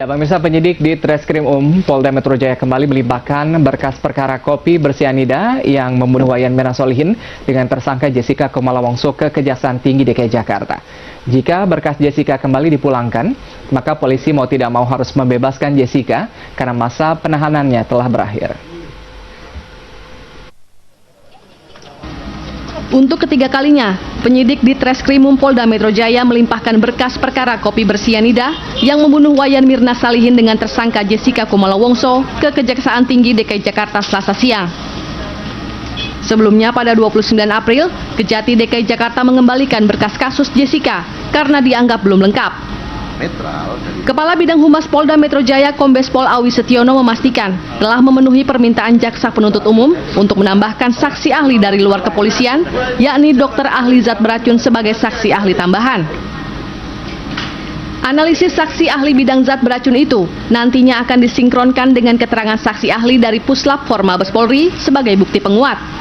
pemirsa, penyidik di Treskrim Polda Metro Jaya kembali melimpahkan berkas perkara kopi bersianida yang membunuh Wayan Mirna Solihin dengan tersangka Jessica Kumala Wongso ke Kejaksaan Tinggi DKI Jakarta. Jika berkas Jessica kembali dipulangkan, maka polisi mau tidak mau harus membebaskan Jessica karena masa penahanannya telah berakhir. Untuk ketiga kalinya, penyidik di Treskrimum Polda Metro Jaya melimpahkan berkas perkara kopi bersianida yang membunuh Wayan Mirna Solihin dengan tersangka Jessica Kumala Wongso ke Kejaksaan Tinggi DKI Jakarta Selasa siang. Sebelumnya pada 29 April, Kejati DKI Jakarta mengembalikan berkas kasus Jessica karena dianggap belum lengkap. Kepala Bidang Humas Polda Metro Jaya Kombes Pol Awi Setiono memastikan telah memenuhi permintaan jaksa penuntut umum untuk menambahkan saksi ahli dari luar kepolisian, yakni dokter ahli zat beracun sebagai saksi ahli tambahan. Analisis saksi ahli bidang zat beracun itu nantinya akan disinkronkan dengan keterangan saksi ahli dari Puslap For Mabes Polri sebagai bukti penguat.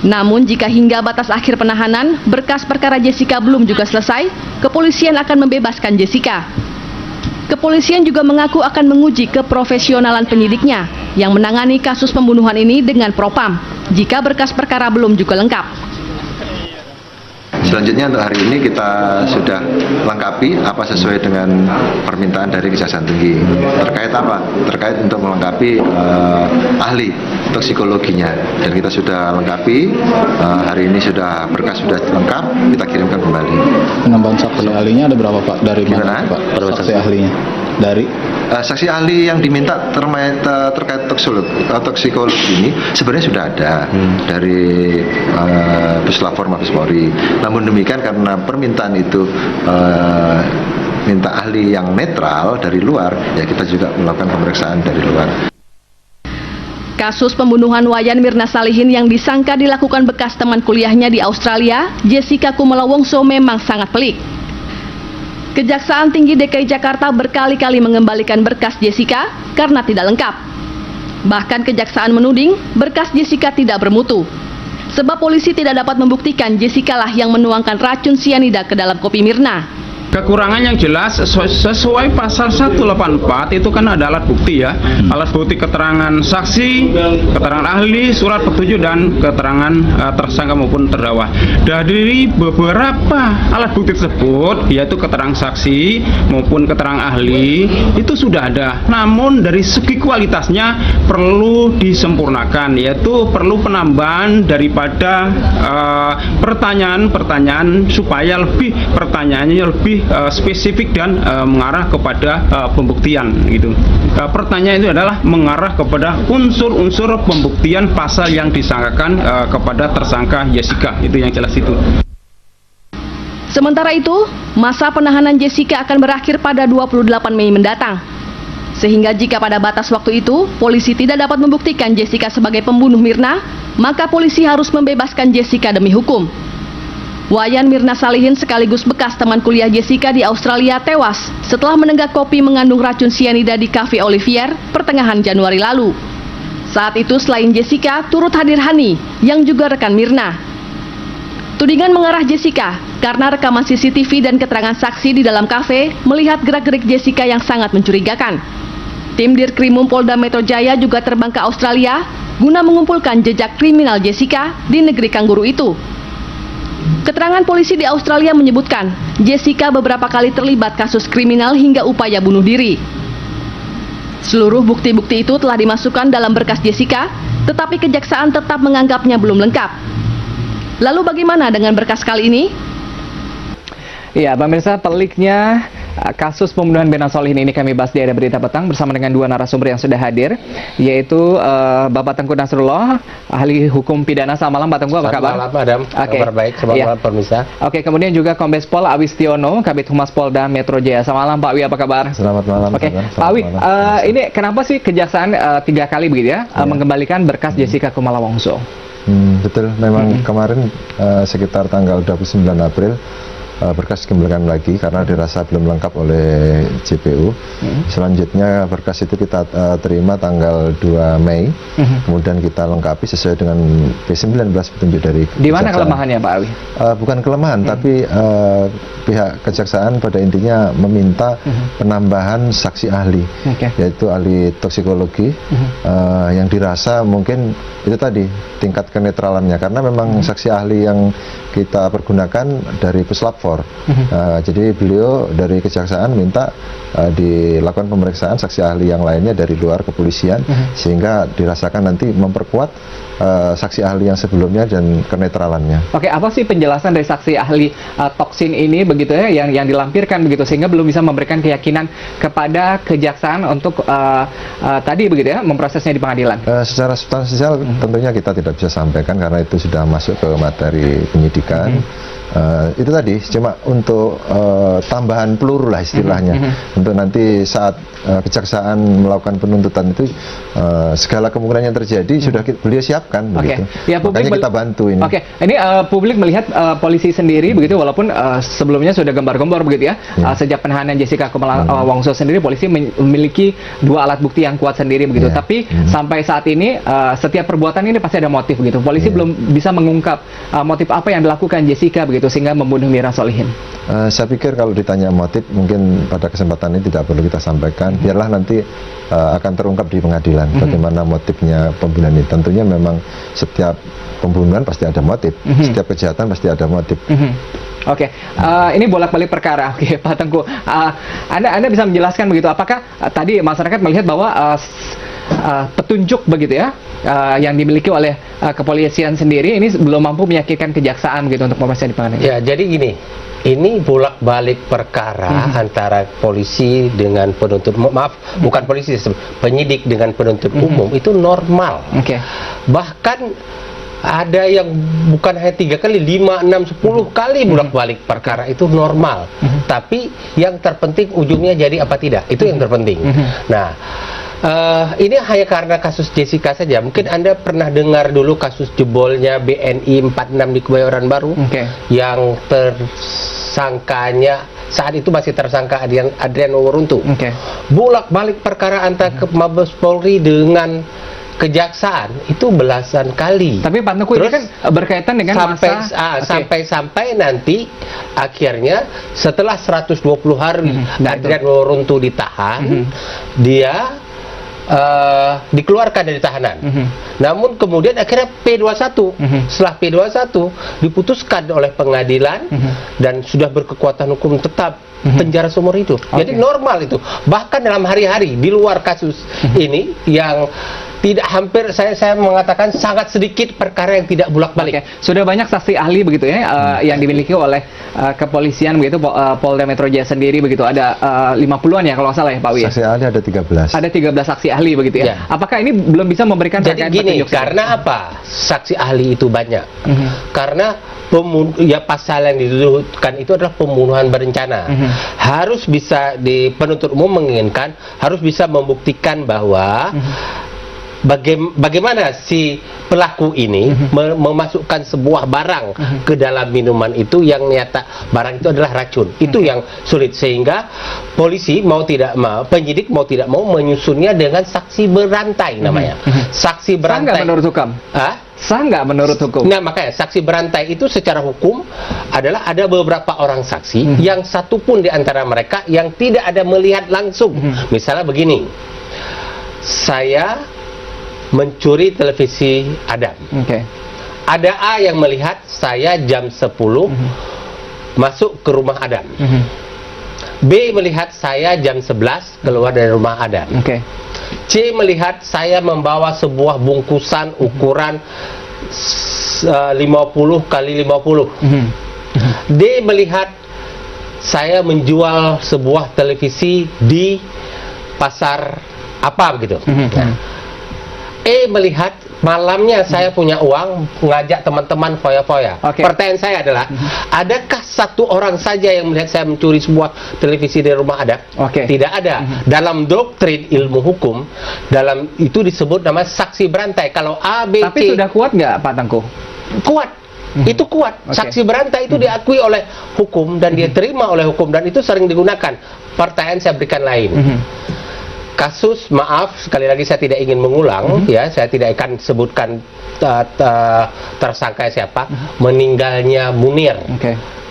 Namun jika hingga batas akhir penahanan, berkas perkara Jessica belum juga selesai, kepolisian akan membebaskan Jessica. Kepolisian juga mengaku akan menguji keprofesionalan penyidiknya yang menangani kasus pembunuhan ini dengan propam, jika berkas perkara belum juga lengkap. Selanjutnya untuk hari ini kita sudah lengkapi apa sesuai dengan permintaan dari Kejaksaan Tinggi. Terkait apa? Terkait untuk melengkapi ahli toksikologinya. Dan kita sudah lengkapi, hari ini berkas sudah lengkap, kita kirimkan kembali. Penambahan saksi ahlinya ada berapa Pak? Dari mana Pak? Saksi ahlinya? Dari? Saksi ahli yang diminta terkait toksikologi ini sebenarnya sudah ada dari Puslap For Mabes Polri. Namun demikian karena permintaan itu minta ahli yang netral dari luar, ya kita juga melakukan pemeriksaan dari luar. Kasus pembunuhan Wayan Mirna Solihin yang disangka dilakukan bekas teman kuliahnya di Australia, Jessica Kumala Wongso, memang sangat pelik. Kejaksaan Tinggi DKI Jakarta berkali-kali mengembalikan berkas Jessica karena tidak lengkap. Bahkan Kejaksaan menuding berkas Jessica tidak bermutu, sebab polisi tidak dapat membuktikan Jessica lah yang menuangkan racun sianida ke dalam kopi Mirna. Kekurangan yang jelas sesuai pasal 184 itu kan ada alat bukti ya. Alat bukti keterangan saksi, keterangan ahli, surat petunjuk dan keterangan tersangka maupun terdakwa. Dari beberapa alat bukti tersebut, yaitu keterangan saksi maupun keterangan ahli, itu sudah ada. Namun dari segi kualitasnya perlu disempurnakan, yaitu perlu penambahan daripada pertanyaan-pertanyaan supaya pertanyaannya lebih spesifik dan mengarah kepada pembuktian gitu. Pertanyaan itu adalah mengarah kepada unsur-unsur pembuktian pasal yang disangkakan kepada tersangka Jessica, itu yang jelas itu. Sementara itu, masa penahanan Jessica akan berakhir pada 28 Mei mendatang. Sehingga jika pada batas waktu itu polisi tidak dapat membuktikan Jessica sebagai pembunuh Mirna, maka polisi harus membebaskan Jessica demi hukum. Wayan Mirna Solihin sekaligus bekas teman kuliah Jessica di Australia tewas setelah menenggak kopi mengandung racun sianida di Cafe Olivier pertengahan Januari lalu. Saat itu selain Jessica, turut hadir Hani yang juga rekan Mirna. Tudingan mengarah Jessica karena rekaman CCTV dan keterangan saksi di dalam kafe melihat gerak-gerik Jessica yang sangat mencurigakan. Tim Dirkrimum Polda Metro Jaya juga terbang ke Australia guna mengumpulkan jejak kriminal Jessica di negeri kangguru itu. Keterangan polisi di Australia menyebutkan Jessica beberapa kali terlibat kasus kriminal hingga upaya bunuh diri. Seluruh bukti-bukti itu telah dimasukkan dalam berkas Jessica, tetapi Kejaksaan tetap menganggapnya belum lengkap. Lalu bagaimana dengan berkas kali ini? Ya, pemirsa, peliknya kasus pembunuhan Mirna Solihin ini kami bahas di Ada Berita Petang bersama dengan dua narasumber yang sudah hadir, yaitu Bapak Tengku Nasrullah, ahli hukum pidana. Selamat malam Pak Tengku, apa kabar? Selamat malam, Adam. Kabar baik, selamat malam pemirsa. Oke, kemudian juga Kombes Pol Awi Setiono, Kabid Humas Polda Metro Jaya. Selamat malam Pak Awi, apa kabar? Selamat malam. Oke, Pak Awi, ini kenapa sih Kejaksaan 3 kali begitu ya, mengembalikan berkas Jessica Kumala Wongso? Betul, memang kemarin sekitar tanggal 29 April berkas dikembalikan lagi karena dirasa belum lengkap oleh JPU. Selanjutnya berkas itu kita terima tanggal 2 Mei, kemudian kita lengkapi sesuai dengan P19 petunjuk dari Di mana Kejaksaan. kelemahannya, Pak Awi? Bukan kelemahan, tapi pihak Kejaksaan pada intinya meminta penambahan saksi ahli, yaitu ahli toksikologi, yang dirasa mungkin itu tadi tingkat kenetralannya, karena memang saksi ahli yang kita pergunakan dari Puslap 4. Jadi beliau dari Kejaksaan minta dilakukan pemeriksaan saksi ahli yang lainnya dari luar kepolisian, sehingga dirasakan nanti memperkuat saksi ahli yang sebelumnya dan kenetralannya. Oke, apa sih penjelasan dari saksi ahli toksin ini begitu ya yang dilampirkan begitu sehingga belum bisa memberikan keyakinan kepada Kejaksaan untuk tadi begitu ya memprosesnya di pengadilan? Secara substansial tentunya kita tidak bisa sampaikan karena itu sudah masuk ke materi penyidikan. Itu tadi cuma untuk tambahan peluru lah istilahnya, untuk nanti saat Kejaksaan melakukan penuntutan itu segala kemungkinan yang terjadi sudah beliau siapkan begitu. Ya, makanya kita bantu ini. Ini publik melihat polisi sendiri begitu walaupun sebelumnya sudah gembar-gembor begitu ya. Sejak penahanan Jessica Kumala Wongso sendiri polisi memiliki 2 alat bukti yang kuat sendiri begitu. Tapi sampai saat ini setiap perbuatan ini pasti ada motif begitu. Polisi belum bisa mengungkap motif apa yang dilakukan Jessica begitu sehingga membunuh Mirna Solihin. Saya pikir kalau ditanya motif mungkin pada kesempatan ini tidak perlu kita sampaikan. Biarlah nanti akan terungkap di pengadilan bagaimana motifnya pembunuhan ini. Tentunya memang setiap pembunuhan pasti ada motif, setiap kejahatan pasti ada motif. Ini bolak-balik perkara. Pak Tengku, Anda bisa menjelaskan begitu? Apakah tadi masyarakat melihat bahwa petunjuk begitu ya yang dimiliki oleh kepolisian sendiri ini belum mampu meyakinkan Kejaksaan begitu untuk pemeriksaan di pengadilan? Ya, jadi gini. Ini bolak-balik perkara antara polisi dengan penuntut bukan polisi, penyidik dengan penuntut umum itu normal. Bahkan ada yang bukan hanya 3 kali, 5, 6, 10 kali bolak-balik perkara itu normal. Tapi yang terpenting ujungnya jadi apa tidak, itu yang terpenting. Nah, ini hanya karena kasus Jessica saja. Mungkin Anda pernah dengar dulu kasus jebolnya BNI 46 di Kebayoran Baru, yang tersangkanya saat itu masih tersangka Adrian Woruntu. Bolak-balik perkara antara Mabes Polri dengan Kejaksaan itu belasan kali. Tapi Pak Tengku ini kan berkaitan dengan sampai nanti akhirnya setelah 120 hari Adrian Woruntu ditahan, dia dikeluarkan dari tahanan. Namun kemudian akhirnya P21. Setelah P21 diputuskan oleh pengadilan dan sudah berkekuatan hukum tetap penjara seumur hidup. Jadi normal itu. Bahkan dalam hari-hari di luar kasus ini yang tidak hampir saya mengatakan sangat sedikit perkara yang tidak bolak-balik. Sudah banyak saksi ahli begitu ya yang dimiliki oleh kepolisian begitu, Polda Metro Jaya sendiri begitu, ada 50-an ya kalau nggak salah ya Pak Wi. Saksi ahli ada 13. Ada 13 saksi ahli begitu ya. Apakah ini belum bisa memberikan jadi gini, karena apa? Saksi ahli itu banyak. Karena pasal yang dituduhkan itu adalah pembunuhan berencana. Harus bisa penuntut umum menginginkan, harus bisa membuktikan bahwa bagaimana si pelaku ini memasukkan sebuah barang ke dalam minuman itu yang nyata barang itu adalah racun. Itu yang sulit, sehingga polisi mau tidak mau, penyidik mau tidak mau menyusunnya dengan saksi berantai namanya. Saksi berantai. Sah nggak menurut hukum? Sah nggak menurut hukum? Nah, makanya saksi berantai itu secara hukum adalah ada beberapa orang saksi yang satu pun di antara mereka yang tidak ada melihat langsung. Misalnya begini, saya mencuri televisi Adam. Ada A yang melihat saya jam 10 masuk ke rumah Adam. B melihat saya jam 11 keluar dari rumah Adam. C melihat saya membawa sebuah bungkusan ukuran 50 kali 50. D melihat saya menjual sebuah televisi di pasar apa begitu. E melihat malamnya saya punya uang ngajak teman-teman foya-foya. Pertanyaan saya adalah, adakah satu orang saja yang melihat saya mencuri sebuah televisi dari rumah Adam? Tidak ada. Dalam doktrin ilmu hukum, dalam itu disebut nama saksi berantai. Kalau A, B, C. Tapi sudah kuat nggak Pak Tengku? Kuat. Itu kuat. Saksi berantai itu diakui oleh hukum dan dia terima oleh hukum dan itu sering digunakan. Pertanyaan saya berikan lain. Kasus, maaf sekali lagi saya tidak ingin mengulang, ya, saya tidak akan sebutkan tersangka siapa, meninggalnya Munir.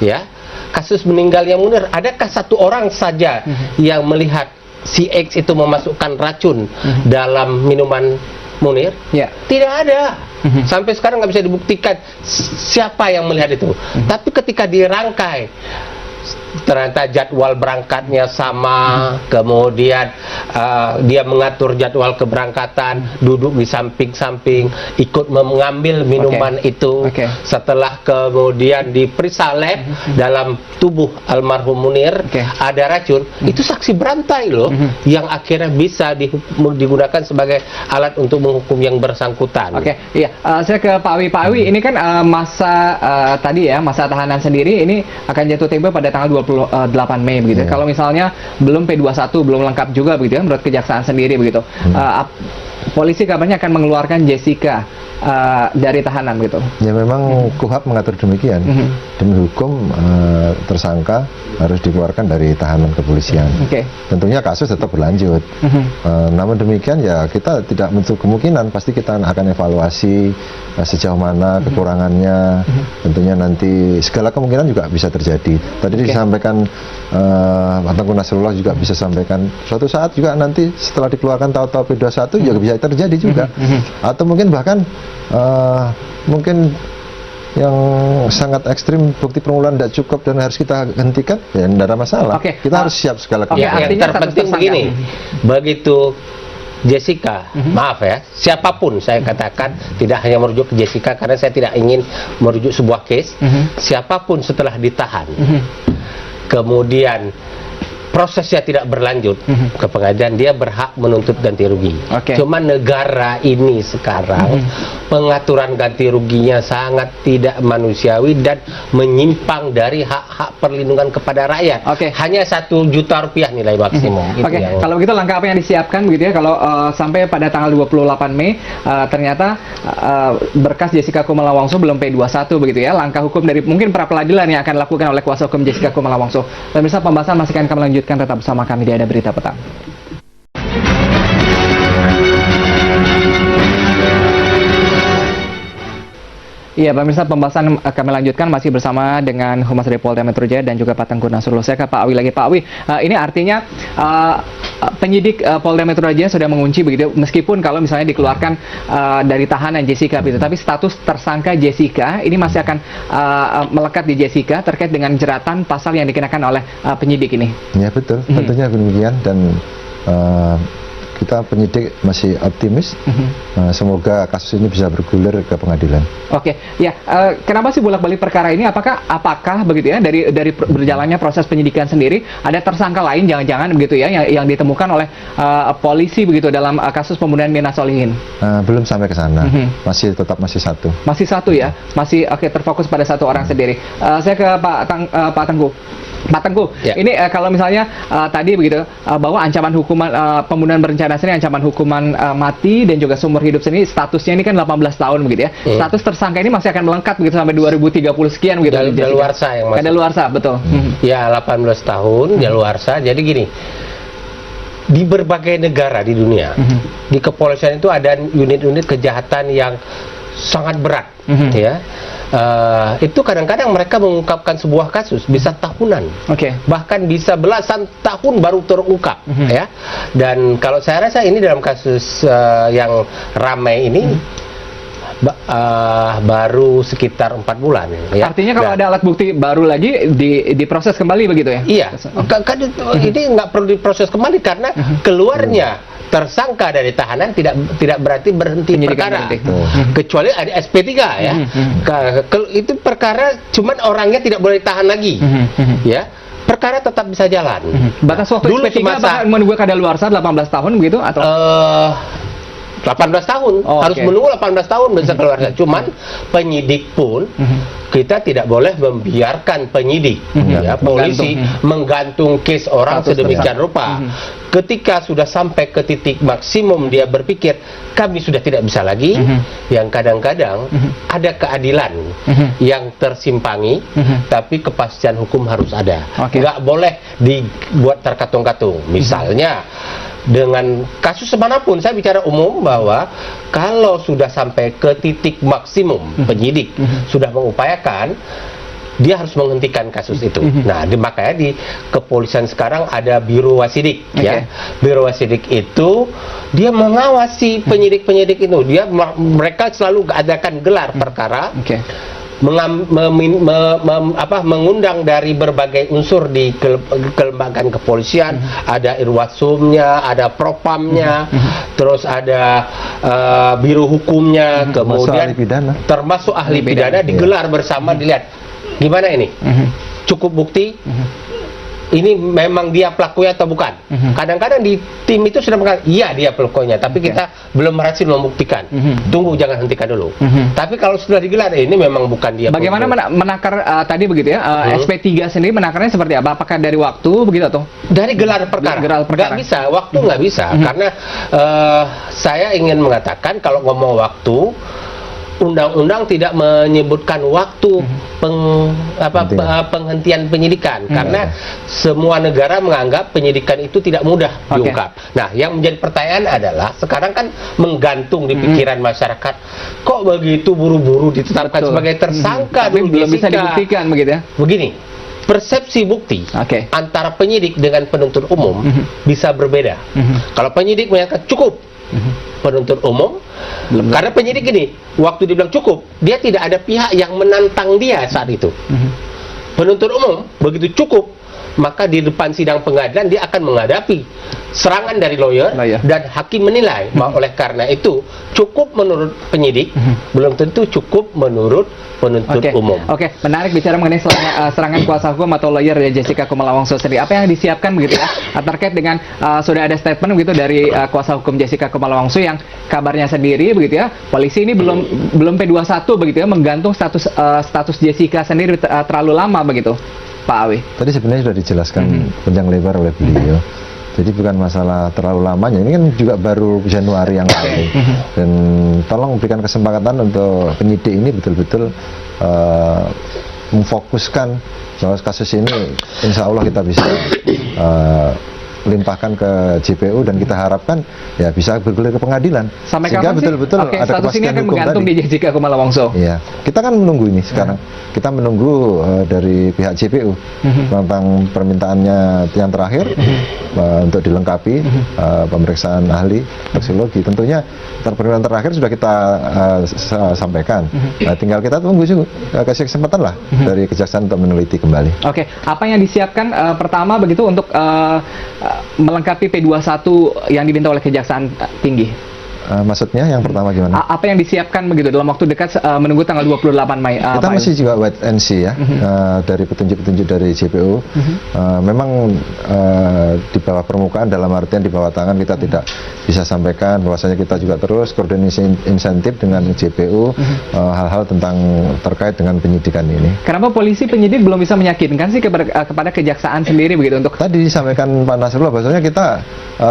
Ya, kasus meninggalnya Munir, adakah satu orang saja yang melihat si X itu memasukkan racun dalam minuman Munir? Tidak ada. Sampai sekarang nggak bisa dibuktikan siapa yang melihat itu. Tapi ketika dirangkai, ternyata jadwal berangkatnya sama, kemudian dia mengatur jadwal keberangkatan, duduk di samping-samping, ikut mengambil minuman itu. Setelah kemudian diperiksa lab dalam tubuh almarhum Munir ada racun, itu saksi berantai loh, yang akhirnya bisa digunakan sebagai alat untuk menghukum yang bersangkutan. Saya ke Pak Awi. Pak Awi, ini kan masa tadi ya, masa tahanan sendiri ini akan jatuh tempo pada tanggal 28 Mei begitu. Kalau misalnya belum P21, belum lengkap juga begitu ya menurut kejaksaan sendiri begitu. Polisi kabarnya akan mengeluarkan Jessica dari tahanan gitu. Ya memang KUHP mengatur demikian. Demi hukum tersangka harus dikeluarkan dari tahanan kepolisian. Tentunya kasus tetap berlanjut. Namun demikian ya kita tidak menutup kemungkinan, pasti kita akan evaluasi sejauh mana kekurangannya. Tentunya nanti segala kemungkinan juga bisa terjadi. Tadi disampaikan Pak Tengku Nasrullah juga bisa sampaikan suatu saat juga nanti setelah dikeluarkan tahu-tahu P21 juga bisa terjadi juga. Atau mungkin bahkan mungkin yang sangat ekstrim, bukti permulaan tidak cukup dan harus kita hentikan, ya tidak ada masalah. Kita harus siap segala kemungkinan. Yang terpenting begini, begitu Jessica, maaf ya, siapapun saya katakan, tidak hanya merujuk ke Jessica karena saya tidak ingin merujuk sebuah case, siapapun setelah ditahan, kemudian prosesnya tidak berlanjut ke pengadilan, dia berhak menuntut ganti rugi. Cuma negara ini sekarang pengaturan ganti ruginya sangat tidak manusiawi dan menyimpang dari hak-hak perlindungan kepada rakyat. Hanya 1 juta rupiah nilai maksimum. Kalau begitu langkah apa yang disiapkan begitu ya kalau sampai pada tanggal 28 Mei ternyata berkas Jessica Kumala Wongso belum P21 begitu ya, langkah hukum dari mungkin pra peradilan yang akan dilakukan oleh kuasa hukum Jessica Kumala Wongso. Pemirsa, pembahasan masih akan kami lanjutkan, tetap bersama kami di Ada Berita Petang. Iya, pemirsa, pembahasan kami lanjutkan masih bersama dengan Humas dari Polda Metro Jaya dan juga Pak Tengku Nasrullah. Saya ke Pak Awi lagi. Pak Awi, ini artinya penyidik Polda Metro Jaya sudah mengunci begitu, meskipun kalau misalnya dikeluarkan dari tahanan Jessica begitu, tapi status tersangka Jessica ini masih akan melekat di Jessica terkait dengan jeratan pasal yang dikenakan oleh penyidik ini. Ya betul, tentunya demikian dan kita penyidik masih optimis, semoga kasus ini bisa bergulir ke pengadilan. Kenapa sih bolak-balik perkara ini? Apakah begitu ya dari berjalannya proses penyidikan sendiri ada tersangka lain jangan-jangan begitu ya yang ditemukan oleh polisi begitu dalam kasus pembunuhan Mirna Solihin? Belum sampai ke sana, masih satu. Masih satu ya, masih terfokus pada satu orang sendiri. Saya ke Pak Tengku. Pak Tengku, ini kalau misalnya tadi begitu bahwa ancaman hukuman pembunuhan berencana sendiri ancaman hukuman mati dan juga seumur hidup sendiri, statusnya ini kan 18 tahun begitu ya. Status tersangka ini masih akan melengkap begitu sampai 2030 sekian begitu. Daluarsa yang masuk. Daluarsa, betul. Ya 18 tahun daluarsa. Jadi gini, di berbagai negara di dunia, di kepolisian itu ada unit-unit kejahatan yang sangat berat, ya. Itu kadang-kadang mereka mengungkapkan sebuah kasus bisa tahunan, bahkan bisa belasan tahun baru terungkap, ya. Dan kalau saya rasa ini dalam kasus yang ramai ini baru sekitar 4 bulan. Ya. Artinya kalau ada alat bukti baru lagi diproses kembali begitu ya? Iya, ini nggak perlu diproses kembali karena keluarnya tersangka dari tahanan tidak berarti berhenti perkara, kecuali ada SP3 ya. Itu perkara cuman orangnya tidak boleh ditahan lagi, ya. Perkara tetap bisa jalan. Batas waktu SP3 menunggu kadaluarsa 18 tahun begitu atau? 18 tahun. Oh, Harus oke. menunggu 18 tahun bisa keluar. Cuman penyidik pun kita tidak boleh membiarkan penyidik, ya, polisi menggantung case orang Status sedemikian rupa. Ketika sudah sampai ke titik maksimum dia berpikir kami sudah tidak bisa lagi, yang kadang-kadang ada keadilan yang tersimpangi, tapi kepastian hukum harus ada. Oke. Nggak boleh dibuat terkatung-katung. Misalnya dengan kasus manapun, saya bicara umum bahwa kalau sudah sampai ke titik maksimum penyidik sudah mengupayakan, dia harus menghentikan kasus itu. Nah, makanya di kepolisian sekarang ada Biro Wasidik, ya. Biro Wasidik itu dia mengawasi penyidik-penyidik itu. Mereka selalu adakan gelar perkara. Mengundang dari berbagai unsur di kelembagaan kepolisian, ada irwasumnya, ada propamnya, terus ada biro hukumnya, kemudian termasuk ahli pidana digelar bersama, dilihat gimana ini, cukup bukti, ini memang dia pelakunya atau bukan. Kadang-kadang di tim itu sudah mengatakan, iya dia pelakunya, tapi kita belum berhasil membuktikan. Tunggu, jangan hentikan dulu. Tapi kalau sudah digelar, ini memang bukan dia. Bagaimana menakar tadi begitu ya, SP3 sendiri menakarnya seperti apa? Apakah dari waktu begitu atau? Dari gelar perkara. Nggak bisa, waktu nggak bisa. Karena saya ingin mengatakan kalau ngomong waktu, undang-undang tidak menyebutkan waktu penghentian penyidikan, karena semua negara menganggap penyidikan itu tidak mudah diungkap. Nah, yang menjadi pertanyaan adalah sekarang kan menggantung di pikiran masyarakat, kok begitu buru-buru ditetapkan sebagai tersangka, tapi belum bisa dibuktikan begitu ya. Begini, persepsi bukti antara penyidik dengan penuntut umum bisa berbeda. Kalau penyidik menyatakan cukup, penuntut umum karena penyidik ini waktu dibilang cukup, dia tidak ada pihak yang menantang dia saat itu. Penuntut umum begitu cukup, maka di depan sidang pengadilan dia akan menghadapi serangan dari lawyer. Dan hakim menilai. Oleh karena itu cukup menurut penyidik, belum tentu cukup menurut penuntut umum. Oke, menarik bicara mengenai serangan kuasa hukum atau lawyer Jessica Kumala Wongso sendiri. Apa yang disiapkan begitu ya terkait dengan sudah ada statement begitu dari kuasa hukum Jessica Kumala Wongso yang kabarnya sendiri begitu ya, polisi ini belum P21 begitu ya, menggantung status Jessica sendiri terlalu lama begitu, Pak Awi. Tadi sebenarnya sudah dijelaskan panjang lebar oleh beliau. Jadi bukan masalah terlalu lamanya, ini kan juga baru Januari yang lalu. Dan tolong berikan kesempatan untuk penyidik ini betul-betul memfokuskan bahwa kasus ini insya Allah kita bisa limpahkan ke JPU dan kita harapkan ya bisa bergulir ke pengadilan. Sampai sehingga kapan betul-betul sih? ada Status ini kepastian akan hukum menggantung tadi. di Jessica Kumala Wongso. Iya, kita kan menunggu ini sekarang. Kita menunggu dari pihak JPU tentang permintaannya yang terakhir untuk dilengkapi pemeriksaan ahli toksikologi. Tentunya permintaan terakhir sudah kita sampaikan. Tinggal kita tunggu juga, kasih kesempatan lah dari kejaksaan untuk meneliti kembali. Oke, apa yang disiapkan pertama begitu untuk melengkapi P21 yang diminta oleh Kejaksaan Tinggi? Maksudnya yang pertama gimana? Apa yang disiapkan begitu dalam waktu dekat menunggu tanggal 28 Mei? Kita masih juga wait and see ya dari petunjuk-petunjuk dari JPU. Memang di bawah permukaan, dalam artian di bawah tangan kita tidak bisa sampaikan, bahwasanya kita juga terus koordinasi insentif dengan JPU hal-hal tentang terkait dengan penyidikan ini. Kenapa polisi penyidik belum bisa meyakinkan sih kepada kejaksaan sendiri begitu untuk? Tadi disampaikan Pak Nasrullah bahwasanya kita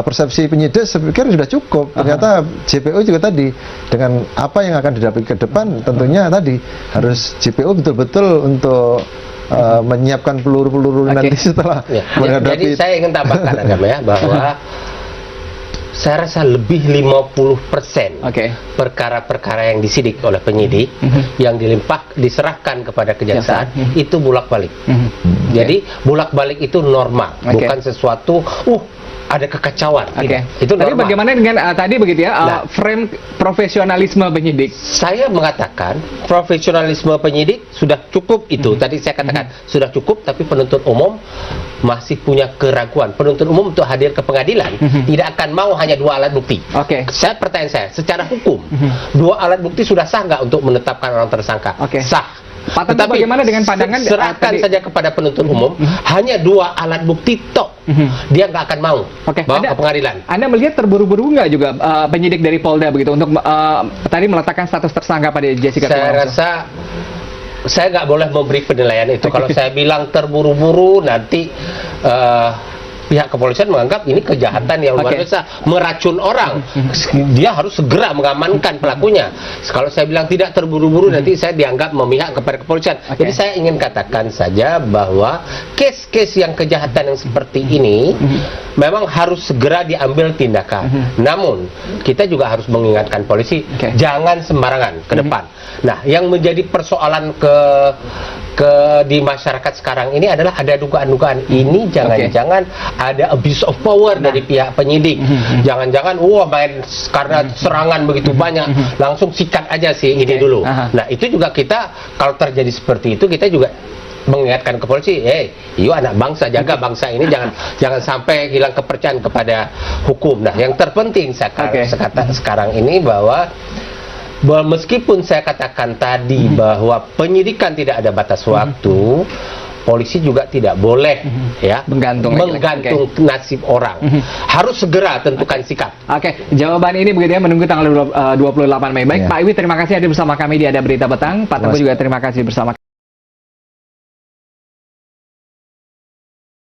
persepsi penyidik saya pikir sudah cukup. Ternyata JPU juga tadi dengan apa yang akan didapat ke depan, tentunya tadi harus JPU betul-betul untuk menyiapkan peluru-peluru nanti setelah menghadapi. Jadi saya ingin tambahkan agama ya bahwa saya rasa lebih 50% perkara-perkara yang disidik oleh penyidik yang diserahkan kepada kejaksaan itu bolak-balik. Jadi bolak-balik itu normal, bukan sesuatu ada kekacauan. Itu normal. Tapi bagaimana dengan tadi begitu ya, frame profesionalisme penyidik? Saya mengatakan profesionalisme penyidik sudah cukup itu. Tadi saya katakan sudah cukup, tapi penuntut umum masih punya keraguan. Penuntut umum untuk hadir ke pengadilan tidak akan mau hanya 2 alat bukti. Pertanyaan saya, secara hukum 2 alat bukti sudah sah nggak untuk menetapkan orang tersangka? Sah. Pak Teguh, bagaimana dengan pandangan serahkan tadi? saja kepada penuntut umum, hanya 2 alat bukti tok, dia nggak akan mau Oke, bawa ke pengadilan. Anda melihat terburu-buru nggak juga penyidik dari Polda begitu untuk tadi meletakkan status tersangka pada Jessica Saya Kumala Wongso? rasa saya nggak boleh memberi penilaian itu. Kalau saya bilang terburu-buru, nanti pihak kepolisian menganggap ini kejahatan yang luar biasa, meracun orang. Dia harus segera mengamankan pelakunya. Kalau saya bilang tidak terburu-buru, nanti saya dianggap memihak kepada kepolisian. Jadi saya ingin katakan saja bahwa case-case yang kejahatan yang seperti ini memang harus segera diambil tindakan. Namun kita juga harus mengingatkan polisi, jangan sembarangan ke depan. Nah, yang menjadi persoalan di masyarakat sekarang ini adalah ada dugaan-dugaan ini jangan-jangan ada abuse of power dari pihak penyidik. Jangan-jangan main karena serangan begitu banyak, langsung sikat aja sih ini dulu. Nah, itu juga kita kalau terjadi seperti itu, kita juga mengingatkan ke polisi, yuk anak bangsa, jaga bangsa ini, jangan sampai hilang kepercayaan kepada hukum. Nah, yang terpenting sekarang ini bahwa meskipun saya katakan tadi bahwa penyidikan tidak ada batas waktu, polisi juga tidak boleh menggantung nasib orang. Harus segera tentukan sikap. Jawaban ini begitu ya, menunggu tanggal 28 Mei. Baik, Pak Iwi, terima kasih hadir bersama kami di Ada Berita Petang. Pak Teguh juga terima kasih bersama kami.